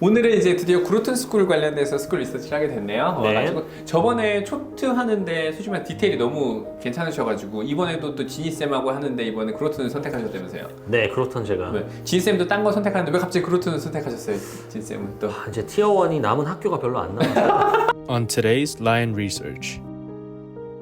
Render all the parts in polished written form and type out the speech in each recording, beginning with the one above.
오늘은 이제 드디어 그로튼 스쿨 관련돼서 스쿨 리서치를 하게 됐네요. 네. 와가지고 저번에 초트 하는데 솔직히 말해 디테일이 너무 괜찮으셔가지고 이번에도 또 지니쌤하고 하는데 이번에 그로튼을 선택하셨다면서요. 네, 그렇던 제가 왜? 지니쌤도 딴 거 선택하는데 왜 갑자기 그로튼을 선택하셨어요? 지니쌤은 또. 이제 티어 1이 남은 학교가 별로 안 남았어요. On today's Lion Research.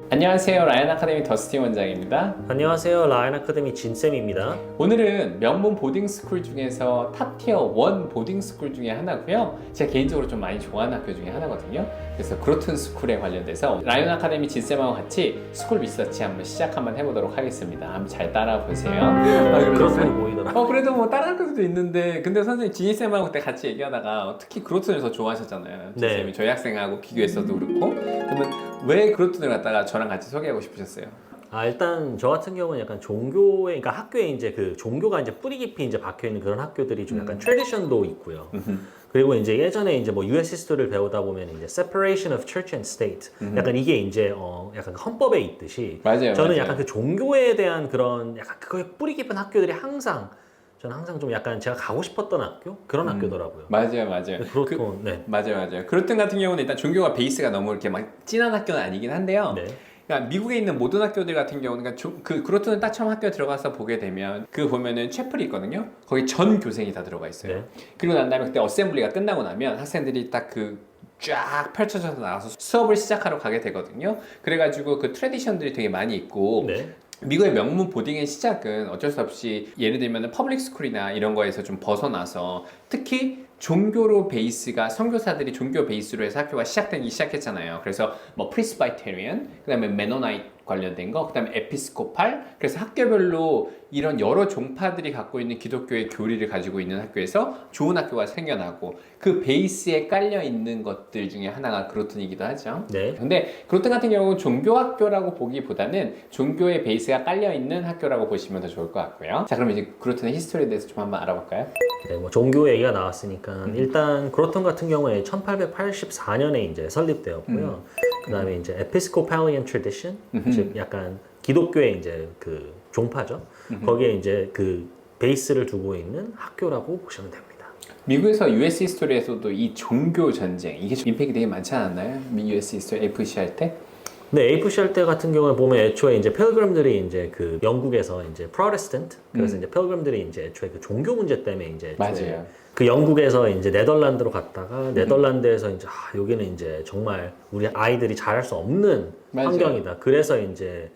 안녕하세요. 라이언 아카데미 더스틴 원장입니다. 안녕하세요, 라이언 아카데미 진쌤입니다. 오늘은 명문 보딩 스쿨 중에서 탑티어 1 보딩 스쿨 중에 하나고요. 제가 개인적으로 좀 많이 좋아하는 학교 중에 하나거든요. 그래서 그로튼 스쿨에 관련돼서 라이언 아카데미 진쌤하고 같이 스쿨 리서치 한번 시작 한번 해보도록 하겠습니다. 한번 잘 따라 보세요. 그로튼이 보이더라. 그래도 뭐 다른 학교도 있는데 근데 선생님 지니쌤하고 그때 같이 얘기하다가 특히 그로튼을 더 좋아하셨잖아요. 지니쌤이 네. 저희 학생하고 비교했어도 그렇고. 그러면 왜 그로튼을 갖다가 저랑 같이 소개하고 싶으셨어요? 일단 저 같은 경우는 약간 종교에, 그러니까 학교에 이제 그 종교가 이제 뿌리 깊이 이제 박혀 있는 그런 학교들이 좀 약간 트래디션도 있고요. 그리고 이제 예전에 이제 뭐 US 히스토리를 배우다 보면 이제 separation of church and state, 약간 이게 이제 약간 헌법에 있듯이 맞아요, 저는 맞아요. 약간 그 종교에 대한 그런 약간 그거에 뿌리 깊은 학교들이 저는 항상 좀 약간 제가 가고 싶었던 학교 그런 학교더라고요. 맞아요. 그렇고 네. 맞아요. 그로튼 같은 경우는 일단 종교가 베이스가 너무 이렇게 막 진한 학교는 아니긴 한데요. 네. 그러니까 미국에 있는 모든 학교들 같은 경우는 그 그로튼은 딱 처음 학교에 들어가서 보게 되면 그 보면은 채플이 있거든요. 거기 전 교생이 다 들어가 있어요. 네. 그리고 난 다음에 그때 어셈블리가 끝나고 나면 학생들이 딱 그 쫙 펼쳐져서 나와서 수업을 시작하러 가게 되거든요. 그래가지고 그 트래디션들이 되게 많이 있고 네. 미국의 명문 보딩의 시작은 어쩔 수 없이 예를 들면 퍼블릭 스쿨이나 이런 거에서 좀 벗어나서 특히 종교로 베이스가 선교사들이 종교 베이스로 해서 학교가 시작했잖아요. 그래서 뭐 프리스바이테리언, 그다음에 메노나이트 관련된 거, 그다음에 에피스코팔. 그래서 학교별로 이런 여러 종파들이 갖고 있는 기독교의 교리를 가지고 있는 학교에서 좋은 학교가 생겨나고 그 베이스에 깔려 있는 것들 중에 하나가 그로튼이기도 하죠. 네. 근데 그로튼 같은 경우는 종교 학교라고 보기보다는 종교의 베이스가 깔려 있는 학교라고 보시면 더 좋을 것 같고요. 자, 그럼 이제 그로튼의 히스토리에 대해서 좀 한번 알아볼까요? 네, 뭐 종교 얘기가 나왔으니까 일단 그로튼 같은 경우에 1884년에 이제 설립되었고요. 그다음에 이제 Episcopalian Tradition, 즉 약간 기독교의 이제 그 종파죠. 거기에 이제 그 베이스를 두고 있는 학교라고 보시면 됩니다. 미국에서 US 히스토리에서도 이 종교 전쟁 이게 좀 임팩이 되게 많지 않았나요? US 히스토리 FC 할 때? 네, AFC 할 때 같은 경우에 보면 애초에 이제 필그림들이 이제 그 영국에서 이제 프로테스탄트, 그래서 이제 필그림들이 이제 애초에 그 종교 문제 때문에 이제 애초에 맞아요. 그 영국에서 이제 네덜란드로 갔다가 네덜란드에서 이제 여기는 이제 정말 우리 아이들이 잘할 수 없는 맞아요. 환경이다. 그래서 이제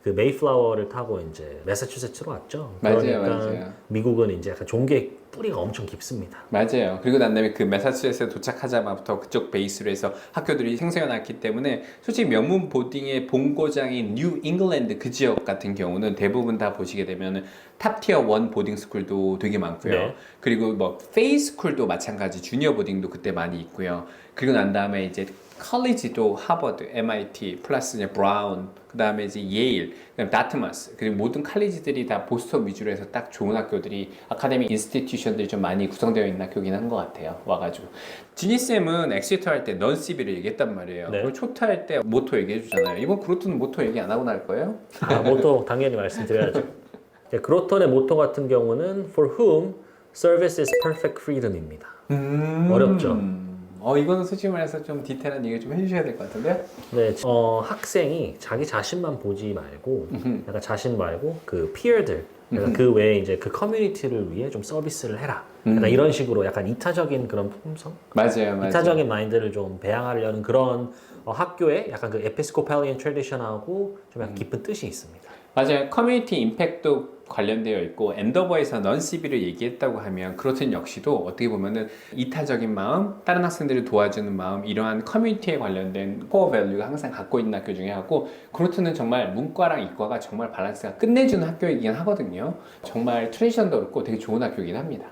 그 메이플라워를 타고 이제 매사추세츠로 왔죠. 그러니까 맞아요. 미국은 이제 약간 종교의 뿌리가 엄청 깊습니다. 맞아요. 그리고 난 다음에 그 매사추세츠에 도착하자마부터 그쪽 베이스로 해서 학교들이 생성해 놨기 때문에 솔직히 명문 보딩의 본고장인 뉴 잉글랜드 그 지역 같은 경우는 대부분 다 보시게 되면 탑티어 1 보딩 스쿨도 되게 많고요. 네. 그리고 뭐 페이 스쿨도 마찬가지 주니어 보딩도 그때 많이 있고요. 그리고 난 다음에 이제 컬리지도 하버드, MIT, 플러스 이제 브라운, 그 다음에 이제 예일, 그다음에 다트마스, 그리고 모든 칼리지들이 다 보스턴 위주로 해서 딱 좋은 학교들이 아카데미 인스티튜션들이 좀 많이 구성되어 있는 학교긴 한 것 같아요. 와가지고 지니쌤은 엑시터 할 때 넌시비를 얘기했단 말이에요. 네. 그리고 초트 할 때 모토 얘기해 주잖아요. 이번 그로트는 모토 얘기 안 하고 날 거예요? 모토 당연히 말씀드려야죠. 네, 그로톤의 모토 같은 경우는 For whom service is perfect freedom입니다. 어렵죠. 이거는 솔직히 말해서 좀 디테일한 얘기 좀 해주셔야 될 것 같은데요? 네, 학생이 자기 자신만 보지 말고, 약간 자신 말고 그 peer들, 약간 그 외에 이제 그 커뮤니티를 위해 좀 서비스를 해라. 약간 이런 식으로 약간 이타적인 그런 품성, 맞아요. 이타적인 마인드를 좀 배양하려는 그런 학교에 약간 그 에피스코팔리안 트래디션하고 좀 약간 깊은 뜻이 있습니다. 맞아요. 커뮤니티 임팩트도 관련되어 있고 엔더버에서 넌시비를 얘기했다고 하면 그로튼 역시도 어떻게 보면은 이타적인 마음, 다른 학생들을 도와주는 마음, 이러한 커뮤니티에 관련된 코어 밸류가 항상 갖고 있는 학교 중에 하고, 그로튼은 정말 문과랑 이과가 정말 밸런스가 끝내주는 학교이긴 하거든요. 정말 트레디션도 그렇고 되게 좋은 학교이긴 합니다.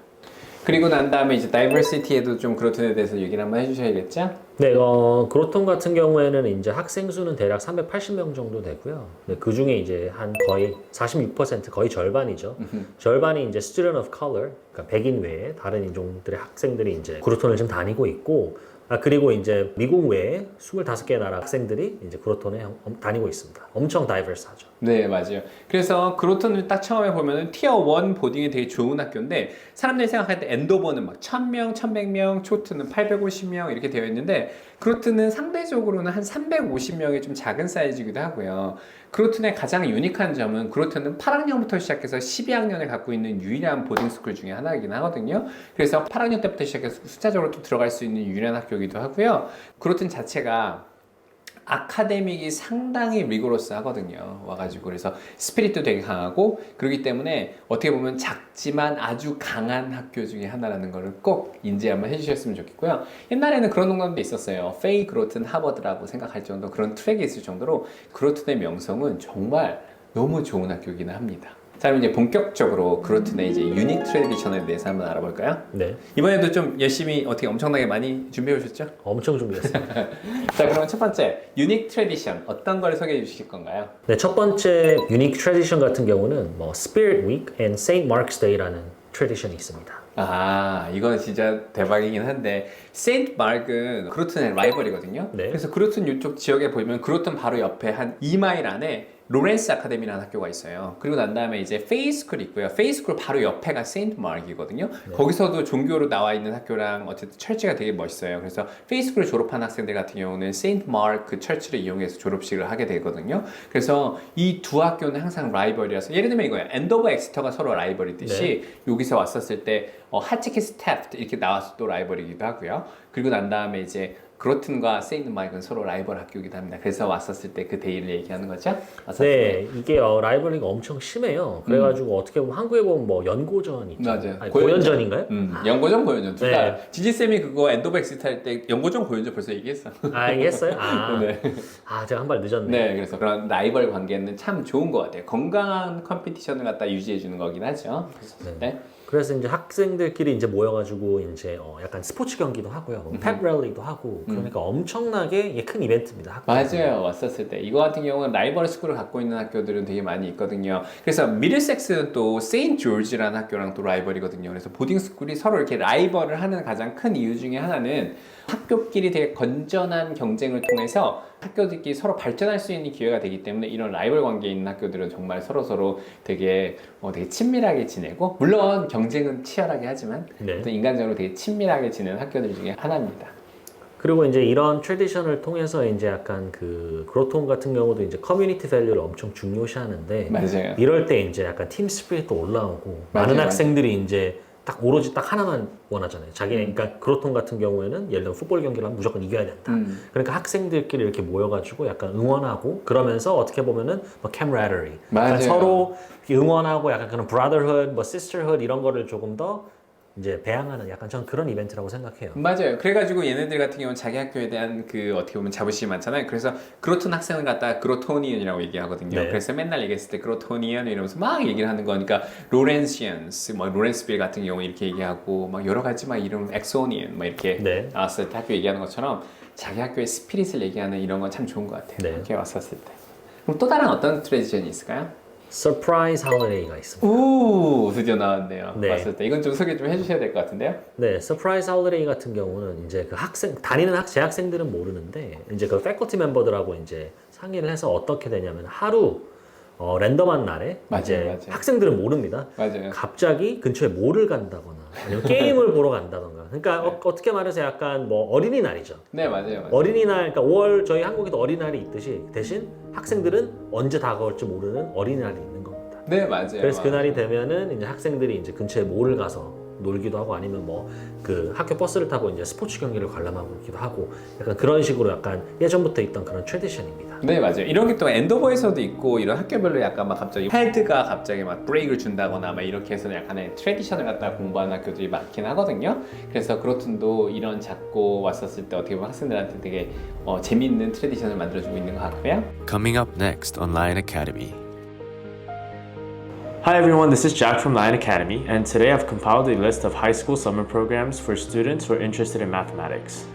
그리고 난 다음에 이제 다이버시티에도 좀 그로튼에 대해서 얘기를 한번 해주셔야겠죠? 네, 그로톤 같은 경우에는 이제 학생 수는 대략 380명 정도 되고요. 네, 그 중에 이제 한 거의 46% 거의 절반이죠. 절반이 이제 student of color, 그러니까 백인 외에 다른 인종들의 학생들이 이제 그로톤을 좀 다니고 있고, 그리고 이제 미국 외에 25개 나라 학생들이 이제 그로톤에 다니고 있습니다. 엄청 다이버스하죠. 네, 맞아요. 그래서 그로톤을 딱 처음에 보면은 티어 1 보딩이 되게 좋은 학교인데 사람들이 생각할 때 엔도버는 막 1000명, 1100명, 초트는 850명 이렇게 되어 있는데 그로톤은 상대적으로는 한 350명의 좀 작은 사이즈이기도 하고요. 그로톤의 가장 유니크한 점은 그로톤은 8학년부터 시작해서 12학년을 갖고 있는 유일한 보딩스쿨 중에 하나이긴 하거든요. 그래서 8학년 때부터 시작해서 숫자적으로 또 들어갈 수 있는 유일한 학교이기도 하고요. 그로톤 자체가 아카데믹이 상당히 리고러스 하거든요. 와가지고 그래서 스피릿도 되게 강하고 그렇기 때문에 어떻게 보면 작지만 아주 강한 학교 중에 하나라는 거를 꼭 인지 한번 해주셨으면 좋겠고요. 옛날에는 그런 농담도 있었어요. 페이 그로튼 하버드라고 생각할 정도 그런 트랙이 있을 정도로 그로튼의 명성은 정말 너무 좋은 학교이긴 합니다. 자, 그럼 이제 본격적으로 그로튼의 이제 유닉 트래디션에 대해서 한번 알아볼까요? 네. 이번에도 좀 열심히 어떻게 엄청나게 많이 준비해 오셨죠? 엄청 준비했습니다. 자, 그럼 첫 번째 유닉 트래디션 어떤 걸 소개해 주실 건가요? 네, 첫 번째 유닉 트래디션 같은 경우는 뭐 Spirit Week and St. Mark's Day라는 트래디션이 있습니다. 아, 이건 진짜 대박이긴 한데 세인트 마크는 그로튼의 라이벌이거든요. 네. 그래서 그로튼 이쪽 지역에 보면 그로튼 바로 옆에 한 2마일 안에 로렌스 아카데미라는 학교가 있어요. 그리고 난 다음에 이제 페이스쿨이 있고요. 페이스쿨 바로 옆에가 세인트 마크이거든요. 네. 거기서도 종교로 나와 있는 학교랑 어쨌든 철치가 되게 멋있어요. 그래서 페이스쿨을 졸업한 학생들 같은 경우는 세인트 마크 그 철치를 이용해서 졸업식을 하게 되거든요. 그래서 이 두 학교는 항상 라이벌이라서 예를 들면 이거예요. 엔도버 엑스터가 서로 라이벌이듯이 여기서 왔었을 때 하치키스 태프트 이렇게 나와서 또 라이벌이기도 하고요. 그리고 난 다음에 이제 그로튼과 세인트 마이크는 서로 라이벌 학교이기도 합니다. 그래서 왔었을 때 그 데이를 얘기하는 거죠? 네, 이게 라이벌리가 엄청 심해요. 그래가지고 어떻게 보면 한국에 보면 뭐 연고전 있죠. 맞아요. 아니, 고연전인가요? 연고전, 고연전 둘 다. 네. 지지쌤이 그거 엔도버 엑시트 할 때 연고전, 고연전 벌써 얘기했어. 아, 이해했어요? 아, 네. 제가 한 발 늦었네. 네, 그래서 그런 라이벌 관계는 참 좋은 것 같아요. 건강한 컴피티션을 갖다 유지해 주는 거긴 하죠. 네. 그래서 이제 학생들끼리 이제 모여가지고 이제 약간 스포츠 경기도 하고요, 펩 랠리도 하고, 그러니까 엄청나게 큰 이벤트입니다. 맞아요. 왔었을 때 이거 같은 경우는 라이벌 스쿨을 갖고 있는 학교들은 되게 많이 있거든요. 그래서 미들섹스는 또 세인트 조지라는 학교랑 또 라이벌이거든요. 그래서 보딩 스쿨이 서로 이렇게 라이벌을 하는 가장 큰 이유 중에 하나는 학교끼리 되게 건전한 경쟁을 통해서 학교들끼리 서로 발전할 수 있는 기회가 되기 때문에 이런 라이벌 관계에 있는 학교들은 정말 서로 되게 친밀하게 지내고, 물론 경쟁은 치열하게 하지만 네. 인간적으로 되게 친밀하게 지내는 학교들 중에 하나입니다. 그리고 이제 이런 트래디션을 통해서 이제 약간 그 그로톤 같은 경우도 이제 커뮤니티 밸류를 엄청 중요시하는데, 맞아요. 이럴 때 이제 약간 팀 스피릿도 올라오고, 맞아요, 많은 맞아요. 학생들이 이제 딱 오로지 딱 하나만 원하잖아요. 그러니까 그로톤 같은 경우에는 예를 들면 풋볼 경기를 하면 무조건 이겨야 된다. 그러니까 학생들끼리 이렇게 모여가지고 약간 응원하고, 그러면서 어떻게 보면은 뭐 camaraderie, 맞아요. 약간 서로 응원하고 약간 그런 brotherhood, 뭐 sisterhood 이런 거를 조금 더 이제 배양하는 약간 전 그런 이벤트라고 생각해요. 맞아요. 그래가지고 얘네들 같은 경우는 자기 학교에 대한 그 어떻게 보면 자부심이 많잖아요. 그래서 그로톤 학생을 갖다가 그로토니언이라고 얘기하거든요. 네. 그래서 맨날 얘기했을 때 그로토니언 이러면서 막 얘기를 하는 거니까 로렌시언스, 뭐 로렌스빌 같은 경우 이렇게 얘기하고 막 여러 가지 막 이름 엑소니언 막 이렇게 네. 나왔을 때 학교 얘기하는 것처럼 자기 학교의 스피릿을 얘기하는 이런 건 참 좋은 것 같아요. 네. 이렇게 왔었을 때. 그럼 또 다른 어떤 트레디션이 있을까요? 서프라이즈 할리데이가 있습니다. 우 드디어 나왔네요. 네. 왔을 때 이건 좀 소개 좀 해주셔야 될 것 같은데요. 네, 서프라이즈 할리데이 같은 경우는 이제 그 재학생들은 모르는데 이제 그 패컬티 멤버들하고 이제 상의를 해서 어떻게 되냐면 하루 랜덤한 날에 맞아요, 이제 맞아요. 학생들은 모릅니다. 맞아요. 갑자기 근처에 몰을 간다거나 아니면 게임을 보러 간다던가. 그러니까 어떻게 말해서 약간 뭐 어린이날이죠. 네, 맞아요. 어린이날, 그러니까 5월 저희 한국에도 어린이날이 있듯이 대신 학생들은 언제 다가올지 모르는 어린이날이 있는 겁니다. 네, 맞아요. 그래서 그날이 되면은 이제 학생들이 이제 근처에 몰을 가서 놀기도 하고, 아니면 뭐 그 학교 버스를 타고 이제 스포츠 경기를 관람하기도 하고, 약간 그런 식으로 약간 예전부터 있던 그런 트래디션입니다. 네, 맞아요. 이런 게 또 엔도버에서도 있고, 이런 학교별로 약간 막 갑자기 헤드가 갑자기 막 브레이크를 준다거나 막 이렇게 해서 약간의 트래디션을 갖다가 공부하는 학교들이 많긴 하거든요. 그래서 그로튼도 이런 작고 왔었을 때 어떻게 보면 학생들한테 되게 재미있는 트래디션을 만들어주고 있는 것 같고요. Coming up next on Lion Academy. Hi everyone, this is Jack from Lion Academy, and today I've compiled a list of high school summer programs for students who are interested in mathematics.